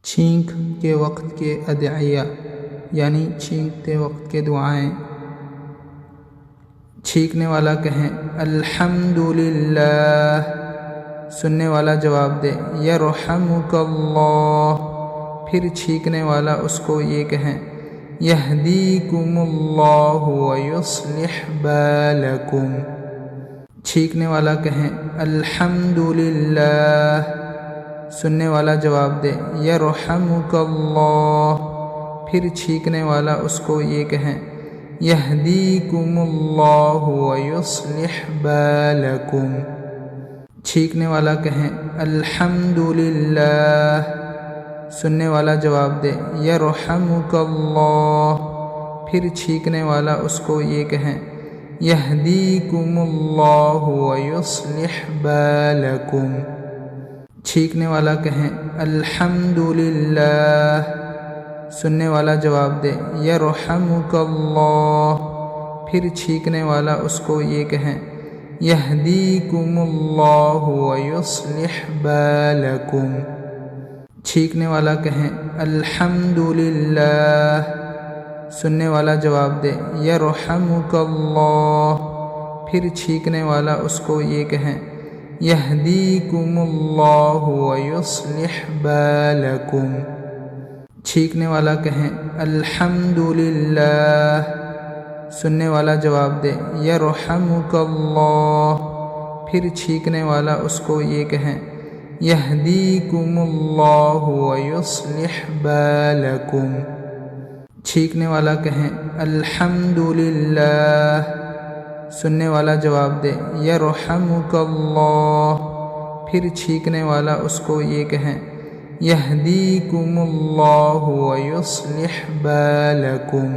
چھینک کے وقت کے ادعیہ یعنی چھینکتے وقت کے دعائیں۔ چھینکنے والا کہیں الحمدللہ، سننے والا جواب دے یرحمک اللہ، پھر چھینکنے والا اس کو یہ کہیں یہدیکم اللہ ویصلح بالکم۔ چھینکنے والا کہیں الحمدللہ، سننے والا جواب دے یرحمک اللہ، پھر چھینکنے والا اس کو یہ کہیں یہدیکم اللہ ویصلح بالکم۔ چھینکنے والا کہیں الحمدللہ، سننے والا جواب دے یرحمک اللہ، پھر چھینکنے والا اس کو یہ کہیں یہدیکم اللہ ویصلح بالکم۔ چھینکنے والا کہیں الحمدللہ، سننے والا جواب دے یرحمک اللہ، پھر چھینکنے والا اس کو یہ کہیں یہدیکم اللہ ویصلح بالکم۔ چھینکنے والا کہیں الحمدللہ، سننے والا جواب دے یرحمک اللہ، پھر چھینکنے والا اس کو یہ کہیں یہدیکم اللہ ویصلح بالکم۔ چھینکنے والا کہیں الحمدللہ، سننے والا جواب دے یرحمک اللہ، پھر چھینکنے والا اس کو یہ کہیں یہدیکم اللہ ویصلح بالکم۔ چھینکنے والا کہیں الحمدللہ، سننے والا جواب دے یرحمک اللہ، پھر چھینکنے والا اس کو یہ کہیں یہدیکم اللہ ویصلح بالکم۔